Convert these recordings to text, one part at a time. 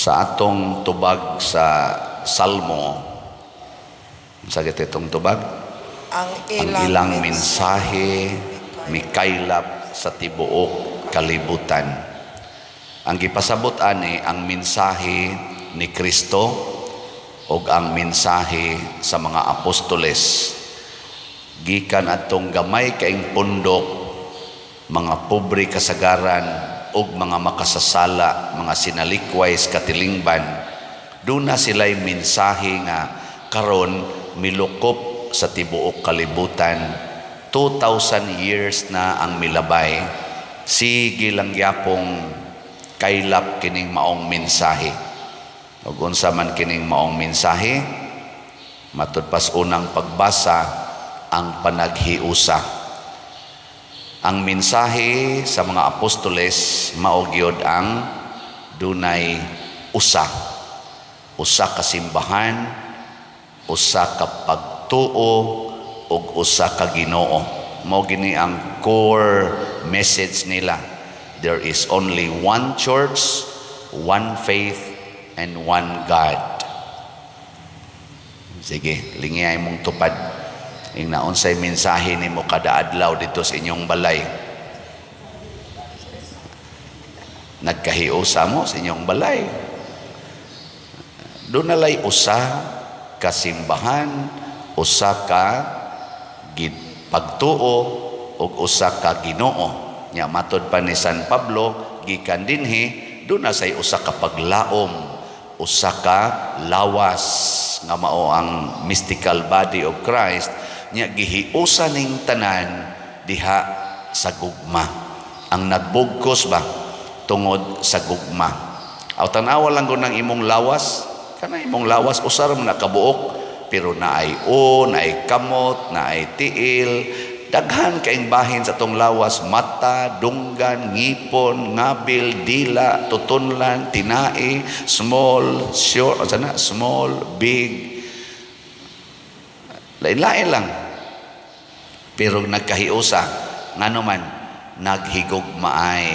Sa atong tubag sa Salmo, sagit itong tubag, ang ilang mensahe mikaylap sa tibuok kalibutan. Ang gipasabot ani ang mensahe ni Kristo ug ang mensahe sa mga apostoles. Gikan atong gamay kaing pundok, mga pobre kasagaran ug mga makasasala, mga sinalikway sa katilingban, doon na sila'y mensahe nga karon milukop sa tibuok kalibutan. 2,000 years na ang milabay, sige lang gyapong kaylap kining maong mensahe. Ug unsa man kining maong mensahe, matud pas unang pagbasa, ang panaghiusa. Ang mensahe sa mga apostoles mao gyud ang dunay usa ka simbahan, usa ka pagtuo ug usa ka Ginoo. Mao gini ang core message nila. There is only one church, one faith, and one God. Sige, lingay mong tupad. Ing naunsay mensahe nimo kada adlaw dito sa inyong balay. Nagkahiusa mo sa inyong balay. Doon nalay usa ka simbahan, usa ka pagtuo ug usa ka Ginoo. Nya matud pa ni San Pablo gikan dinhi, doon na say usa ka paglaom, usa ka lawas nga mao ang mystical body of Christ. Nya gihiusa ning tanan diha sa gugma. Ang nagbugkos ba tungod sa gugma. Aw tanawa lang gud nang imong lawas, kana imong lawas usar man nakabuok, pero naay naay kamot, naay tiil, daghan kaing bahin sa tong lawas: mata, dunggan, ngipon, ngabil, dila, tutunlan, tinai, small, short, small, big. Lain-lain lang. Pero nagkahiusa, ngano man, naghigugmaay.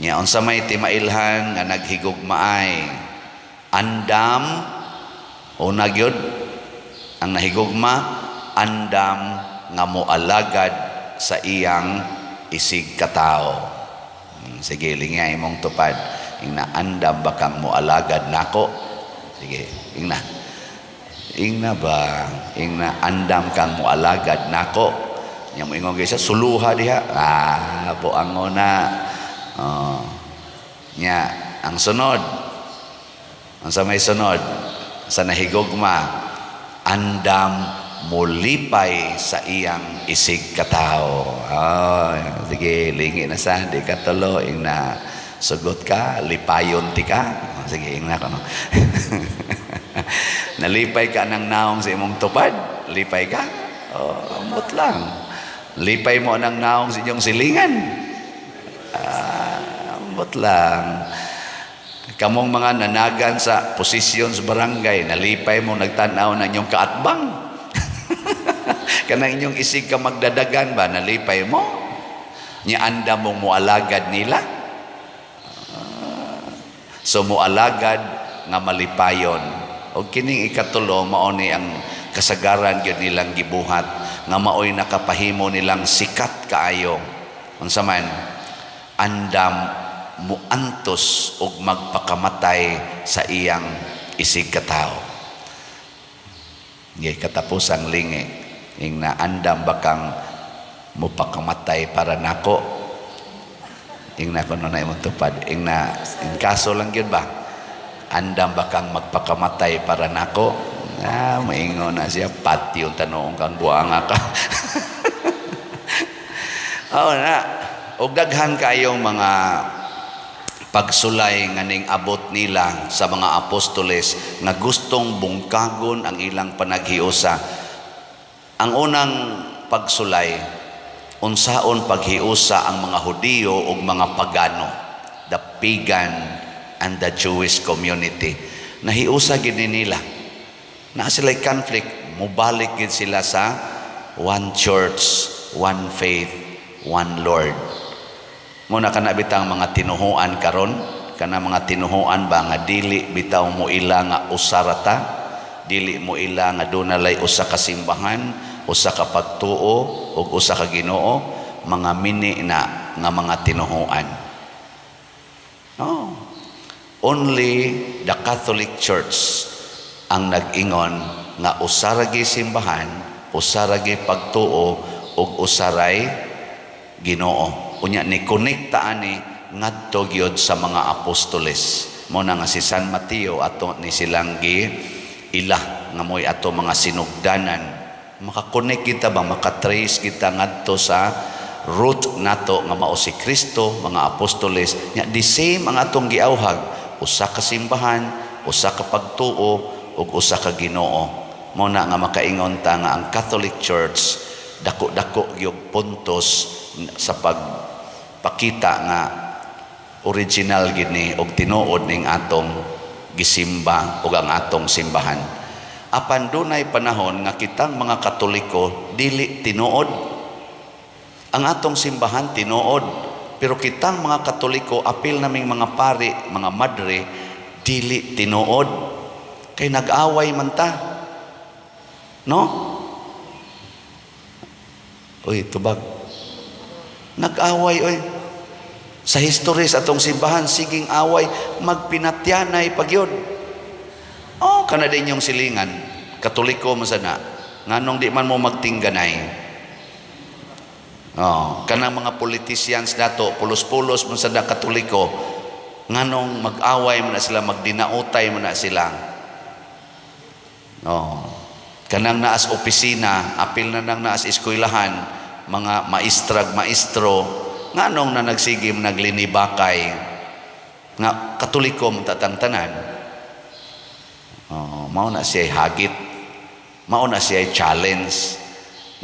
Nya unsa may timailhan nga naghigugmaay? Andam, una gyud ang nahigugma, andam nga moalagad sa iyang isig katao. Sige, lingay imong tupad. Ingna andam bakang moalagad nako. Sige, ingna. Ingna ba? Ingna andam kang moalagad nako. Nya mo ingon gyud sa suluha diha. Buangon na. Nya ang sunod. Ang sa may sunod sa nahigugma, andam mulipay sa iyang isig katao. Sige, lingi na sa di ka tulo, ingna sugot ka, lipayon ti ka. Sige, ingna ko no. Nalipay ka ng naong sa imong tupad, lipay ka. Ambot lang. Lipay mo ng naong sa inyong silingan. Ambot lang. Kamong mga nanagan sa posisyon sa barangay, nalipay mo, nagtanaw na inyong kaatbang. Kanang inyong isig ka magdadagan ba, nalipay mo? Nianda mong mualagad nila. So mualagad nga malipayon. O kining ikatulo, mauni ang kasagaran yun nilang gibuhat, nga maoy nakapahimo nilang sikat kaayo. Unsa man, andam muantos og magpakamatay sa iyang isig katao. Ngay katapusang lingi, ing na andam bakang mupakamatay para nako. Ing na kuno na imong tupad. Ing na in kaso lang gyud ba? Andam bakang magpakamatay para nako. Maingon na siya, pati yung tanong kang buanga ka. Na. Og daghan kayong mga pagsulay nga ning abot nila sa mga apostoles nga gustong bungkagon ang ilang panaghiusa. Ang unang pagsulay, unsaon paghiusa ang mga Hudiyo ug mga pagano, the pagan and the Jewish community. Nahiusa gid nila. Na sila'y conflict, mubalik gid sila sa one church, one faith, one Lord. Muna ka nabitang mga tinuhuan karon kana mga tinuhuan ba nga dili bitaw mo ila nga usarata, dili mo ila nga dunalay usa ka simbahan, usa ka pagtuo ug usa ka Ginoo, mga mini na nga mga tinuhuan. No. Only the Catholic Church ang nag-ingon nga usaragi simbahan, usaragi pagtuo ug usaray Ginoo. Unya ni konekta ani ngadto gyud sa mga apostoles. Mo na nga si San Mateo ato ni silang ila nga moy ato mga sinugdanan. Makakonek kita ba, makatrace kita ngadto sa root nato nga mao si Kristo, mga apostoles. Nya the same ang atong giawhag, usa ka simbahan, usa ka pagtuo ug usa ka Ginoo. Mo na nga makaingon ta nga ang Catholic Church dako-dako gyud puntos sa pagpakita nga original gini og tinuod ning atong gisimba ug ang atong simbahan. Apan dunay panahon nga kitang mga Katoliko dili tinuod. Ang atong simbahan tinuod, pero kitang mga Katoliko apil naming mga pari, mga madre dili tinuod. Kay nag-away man ta. No? Uy, tubag. Nag-away, oy. Sa history sa atong simbahan, siging away, magpinatyanay pagyod. Oh, kana din yung silingan. Katoliko mo sana. Nganong di man mo magtingganay. Oh, kanang mga politicians dato, pulos-pulos mo sana Katoliko. Nganong mag-away mo na sila, magdinautay mo na sila. Oh. Kanang naas opisina, apil na nang naas eskwelahan, mga maestro, nganong na nagsigim naglinibakay nga Katoliko mo tatangtanan. Oh, mao na siya hagit, mao na siya challenge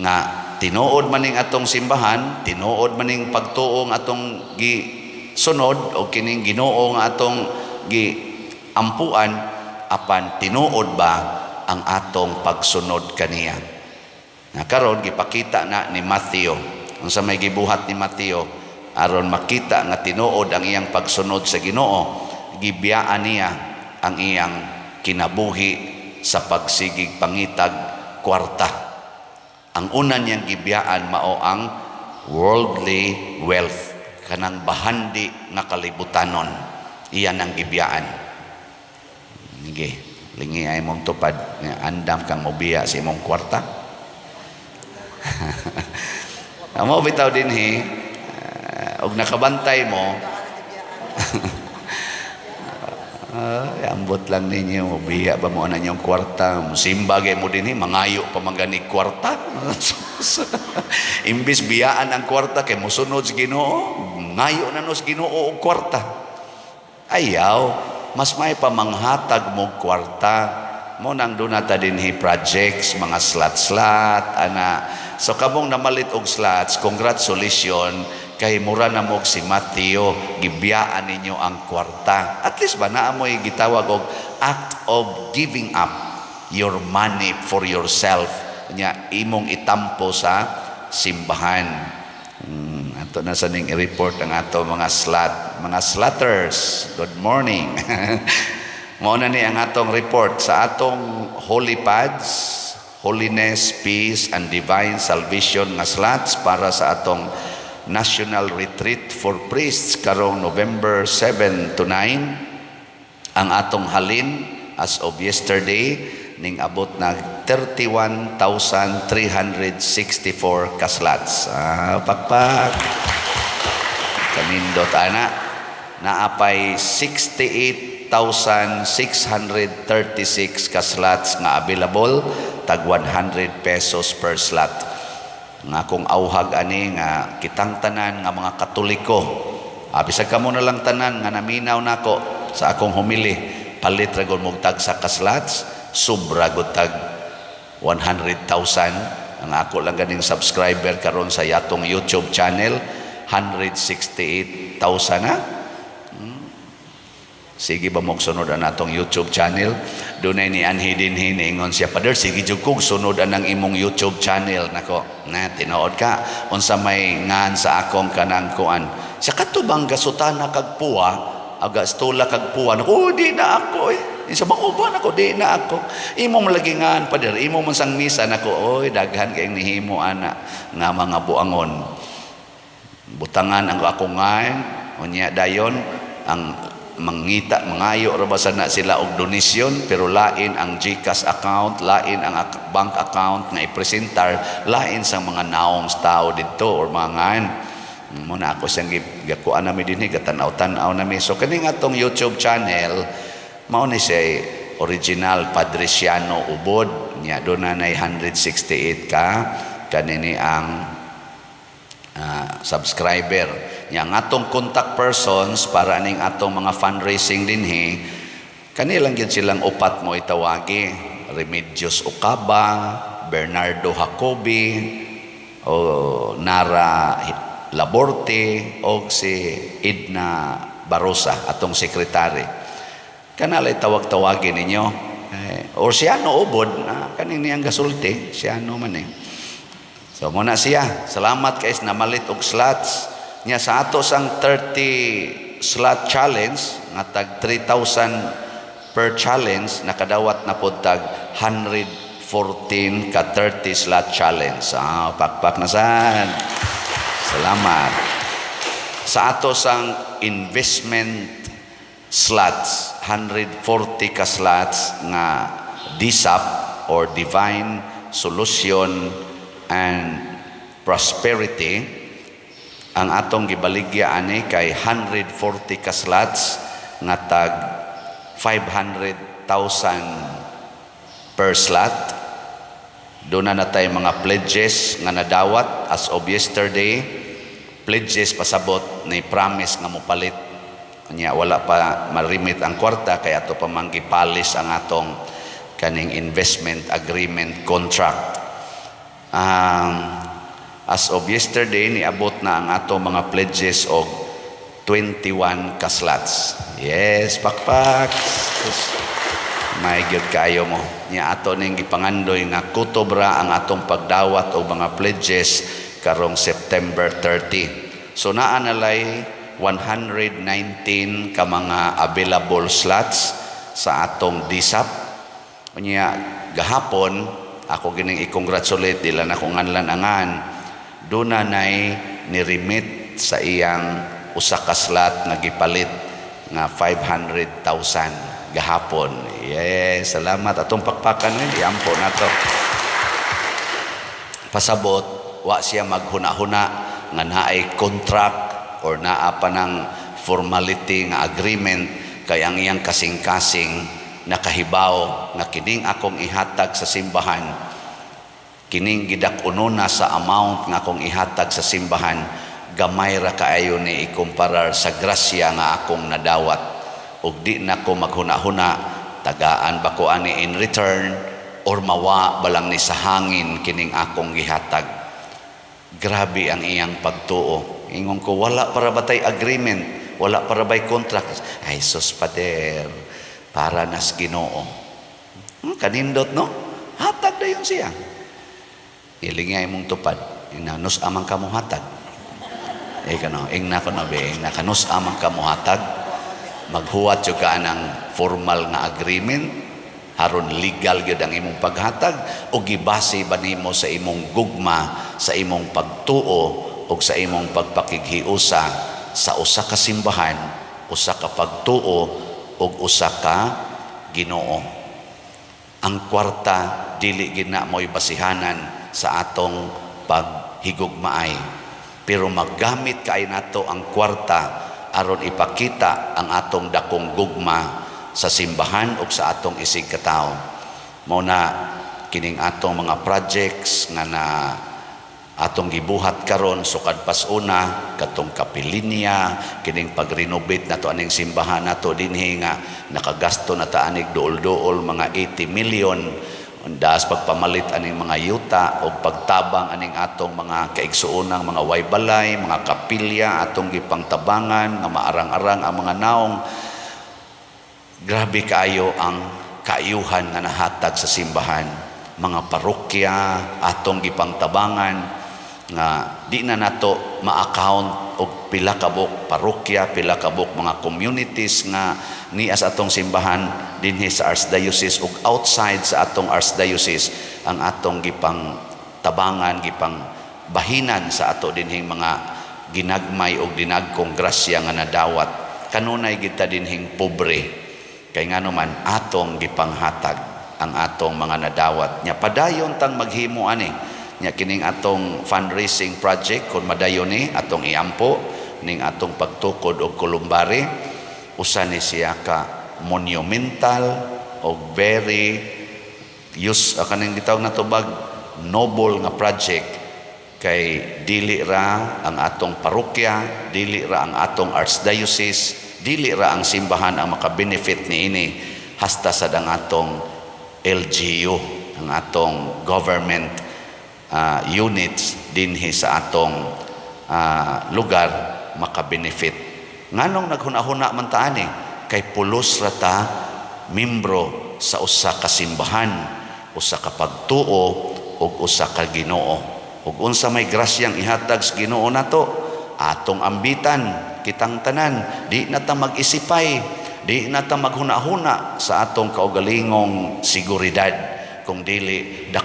nga tinuod maning atong simbahan, tinuod maning pagtuong atong gisunod o kining Ginoo nga atong giampuan, apan tinuod ba ang atong pagsunod kaniya. Na karon gipakita na ni Mateo, unsa may gibuhat ni Mateo aron makita nga tinuod ang iyang pagsunod sa Ginoo, gibiyaan niya ang iyang kinabuhi sa pagsigig pangitag kwarta. Ang una niyang gibiyaan mao ang worldly wealth, kanang bahandi nga kalibutanon. Iyan ang gibiyaan. Sige. Lingi ay mong tupad nga andam kang mobiya sa imong kwarta. Amo bitaw din og nakabantay mo. Ambot lang ninyo mobiya ba mo na inyong kwarta, musimba gay mo din mangayo pa mangani kwarta. Imbis biyaan ang kwarta kay mosunod sa Ginoo, ngayo na nos Ginoo og kwarta. Ayaw, mas may pamanghatag mo kwarta mo nang dunata dinhi projects, mga slot ana. So kamong namalit og slots, congratulations kay mura na mo si Mateo, gibiyaan ninyo ang kwarta. At least ba naa mo'y gitawag og act of giving up your money for yourself, nya imong itampo sa simbahan. Ato na sa ning i-report ang ato mga slotters. Good morning. Mao na ni ang atong report sa atong holy pads, holiness, peace, and divine salvation nga slots para sa atong national retreat for priests karong November 7 to 9. Ang atong halin as of yesterday ning abot na 31,364 ka slots. Pakpak. Kanindot ana, naapay 68,636 ka slots nga available, tag 100 pesos per slot. Nga kung auhag ani nga kitang tanan nga mga Katoliko, bisag kamo na lang tanan nga naminaw nako sa akong humili, palit ra gud mo tag sa ka slots, sobra gud tag 100,000. Ang ako lang ganing subscriber karon sa yatong YouTube channel, 168,000 na. Sige ba mo sunod ang atong YouTube channel? Dunay ni Anhi dinhi niingon siya, "Pader, sige jud kog sunod ang imong YouTube channel." Nako, na tinuod ka unsa may ngan sa akong kanang kuan. Sa katubang gasutana kag puwa, aga stula kag puwan ako, di na ako isa bang uban ako, di na ako. Imo malagingan pader, imo man sang misa nako, oy daghan kay nihimo ana nga mga buangon. Butangan ang ako ngayon, unya dayon ang mangita mangayo ra basa na sila og donasyon, pero lain ang GCash account, lain ang bank account nga ipresentar, lain sa mga naong tao dito or mga ngayon. Muna ako siyang gakuan namin din, gatanaw-tanaw namin. So kaning atong YouTube channel, mao ni siya original Padresiano Ubod niya, doon na 168 ka kanini ang subscriber niya. Ang atong contact persons para aning atong mga fundraising dinhi, kanilang gid silang upat mo itawagi: Remedios Ocaba, Bernardo Jacobi, o Nara Laborte, o si Edna Barosa atong sekretary. Kanalay tawag-tawagin ninyo. Or siya no ubod, kanini ang gasulti, siya no man So muna siya, salamat guys na malit og slots. Nya sa ato sang 30 slot challenge, nga tag 3,000 per challenge, nakadawat na pod tag 114 ka 30 slot challenge. Pakpak na sad. Salamat. Sa ato sang investment slots, 140 ka slots nga DSAP or Divine Solution and Prosperity, ang atong gibaligya ani kay 140 ka slots nga tag 500,000 per slot. Doon na tayo mga pledges nga nadawat as of yesterday. Pledges pasabot na promise nga mopalit nya, wala pa marimit ang kwarta, kaya ato pa manggipalis ang atong kaning investment agreement contract. As of yesterday, niabot na ang atong mga pledges og 21 ka slots. Yes, pakpak. May gyud kayo mo. Nya ato ning gipangandoy nga kutobra ang atong pagdawat og mga pledges karong September 30. So naa nalay 119 ka mga available slots sa atong DSAP. Unya gahapon ako gining i-congratulate dila na kung anlan-angan, doon na ni-remit sa iyang usa ka slot nga gipalit nga 500,000 gahapon. Yes, salamat atong pakpakan ni ampo nato. Pasabot wa siya maghuna-huna nga naay contract or naa pa ng formality nga agreement, kay ang iyang kasing-kasing nakahibaw nga kining akong ihatag sa simbahan, kining gidak-ununa sa amount nga akong ihatag sa simbahan, gamay ra kaayo ni ikumparar sa grasya nga akong nadawat. Ug di na ko maghuna-huna, tagaan ba ko ani in return or mawa balang ni sa hangin kining akong gihatag. Grabe ang iyang pagtuo. Ingon ko, wala para batay agreement, wala para bay contract. Ay sus pader, para nas Ginoo. Kanindot no? Hatag na yun siya. Ilingay mong tupad. Inanus amang kamuhatag. Ing na ko na be, nakanus amang kamuhatag. Maghuwat yung ka ng formal nga agreement, haron legal yun ang imong paghatag, o gibase ba nimo sa imong gugma, sa imong pagtuo, o sa imong pagpakighiusa sa usa ka simbahan, usa ka pagtuo, o usa ka Ginoo. Ang kwarta dili gina mo'y basihanan sa atong paghigugmaay, pero maggamit kay nato ang kwarta aron ipakita ang atong dakong gugma sa simbahan o sa atong isig katao. Mao na kining atong mga projects nga na atong gibuhat karon sukad pas una, katong kapilinya, kining pag-renovate nato aning simbahan nato dinhi nga nakagasto na ta anig duol-duol mga 80 million. Undas pagpamalit aning mga yuta o pagtabang aning atong mga kaigsuonang mga waybalay, mga kapilya atong gipangtabangan nga maarang-arang ang mga naong. Grabe kaayo ang kaayuhan nga nahatag sa simbahan. Mga parokya atong gipangtabangan, nga di na nato ma-account og pila kabuk parokya, pila kabuk mga communities nga niya sa atong simbahan dinhi sa Archdiocese ug outside sa atong Archdiocese ang atong gipang tabangan, gipang bahinan sa ato dinhing mga ginagmay og dinagkong grasya nga nadawat. Kanunay kita dinhing pobre kay ngano man atong gipanghatag ang atong mga nadawat nya padayon tang maghimo ani nya kining atong fundraising project kun madayon ni atong iampo ning atong pagtukod og kulumbari usa ni siya ka monumental og very kaning gitawag nato bag noble nga project kay dili ra ang atong parokya, dili ra ang atong archdiocese, dili ra ang simbahan ang makabenefit niini hasta sa ang atong LGU, ang atong government units dinhi sa atong lugar makabenefit. Nganong naghuna-huna man ta ani kay pulos ra ta membro sa usa ka simbahan, usa ka pagtuo ug usa ka Ginoo. Ug unsa may grasyang ihatag sa Ginoo nato atong ambitan kitang tanan di na ta mag-isipay, di na ta maghuna-huna sa atong kaugalingong seguridad kung dili the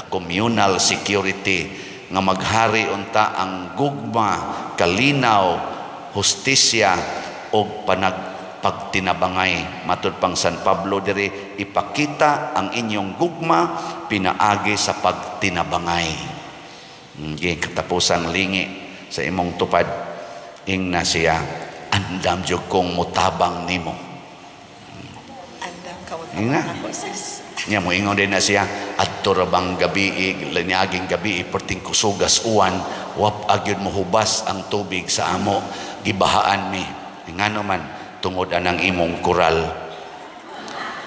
communal security nga maghari unta ang gugma, kalinaw, hustisya ug pagtinabangay. Matud pang San Pablo diri, ipakita ang inyong gugma pinaagi sa pagtinabangay. Katapusang lingi sa imong tupad ingna siya andam jud kong mutabang nimo. Andam ka Ingna. ako sis. Nya mo ingon din na siya adto ra bang gabi lanyaging gabi perting kusugas uwan wap agyud mo hubas ang tubig sa amo gibahaan mi. Ngano man tungod anang imong koral.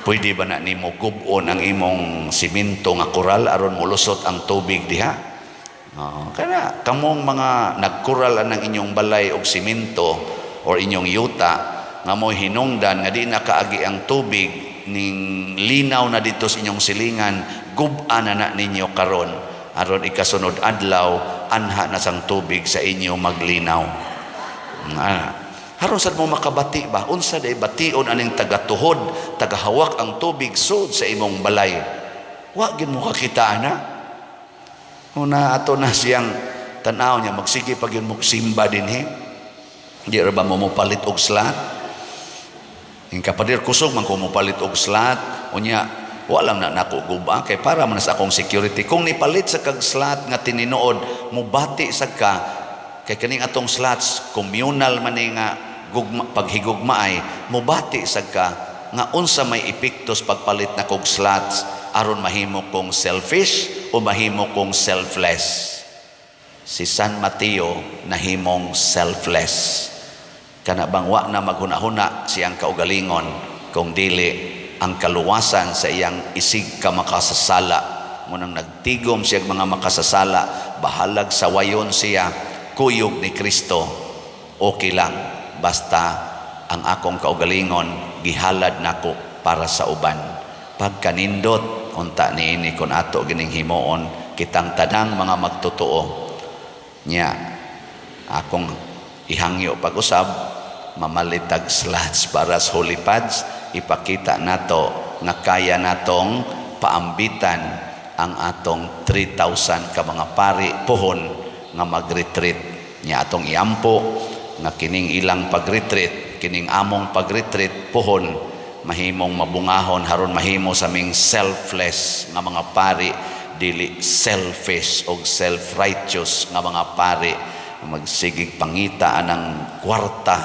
Pwede ba na nimo gubon ang imong simento nga koral aron molusot ang tubig diha? Kana kamong mga nagkoral anang inyong balay og simento or inyong yuta nga mo hinungdan nga di na kaagi ang tubig ning linaw na dito sa inyong silingan gub-an na ninyo karon aron ikasunod adlaw anha na sang tubig sa inyo maglinaw. Haron sad mo makabati ba unsa day bation aning tagatuhod tagahawak ang tubig sud sa imong balay wa gid mo kakita ana una ato na siyang tan-aw niya magsige pag yun mo simba dinhi di ra ba mo palit og slat ing kapadir kusog man ko mo palit og slat unya walang na nako guba kay para man sa akong security kung nipalit sa kag slat nga tininuod mo bati sad ka kay kaning atong slots communal man nga paghigugma ay mubati sad ka nga unsa may epektos pagpalit na kog slots aron mahimo kong selfish o mahimo kong selfless. Si San Mateo nahimong selfless. Kana bang wa na maghuna-huna siyang kaugalingon kung dili ang kaluwasan sa iyang isig ka makasasala. Munang nagtigom siya mga makasasala, bahalag sa wayon siya, kuyog ni Kristo. Okay lang. Basta ang akong kaugalingon gihalad nako para sa uban pagkanindot unta niini kun ato gining himuon kitang tanang mga magtotoo nya akong ihangyo pag-usab mamalitag slots para sa holy pads ipakita nato nga kaya natong paambitan ang atong 3,000 ka mga pari pohon nga mag-retreat nya atong iampo nga kining ilang pag-retreat, kining among pag-retreat pohon mahimong mabungahon haron mahimo sa ming selfless nga mga pari dili selfish o self-righteous nga mga pari magsigig pangita anang kwarta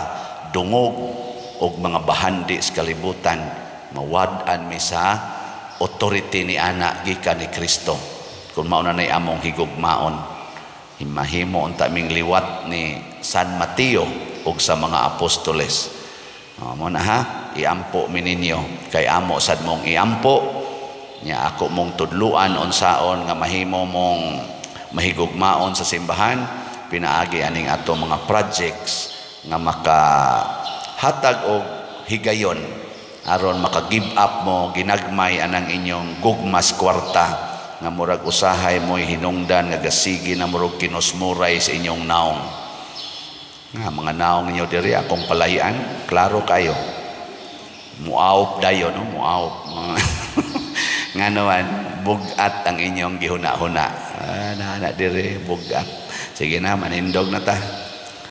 dungog og mga bahandi sa kalibutan mawad-an mi sa authority ni ana gikan ni Kristo kung mao na nay among higugmaon mahimo unta ming liwat ni San Mateo ug sa mga apostoles. Mo na ha, iampo mi ninyo kay amo sad mong iampo nya ako mong tudluan unsaon nga mahimo mong mahigugmaon sa simbahan pinaagi aning ato mga projects nga makahatag og higayon aron maka-give up mo ginagmay anang inyong gugmas kwarta nga murag usahay mo'y hinungdan nga gasigi na murag kinusmuray sa inyong naong. Nga mga naong ninyo diri akong palayan, klaro kayo. Muaop dayo, no? Muaop. Nga naman, bugat ang inyong gihuna-huna. Na diri, bugat. Sige na, manindog na ta.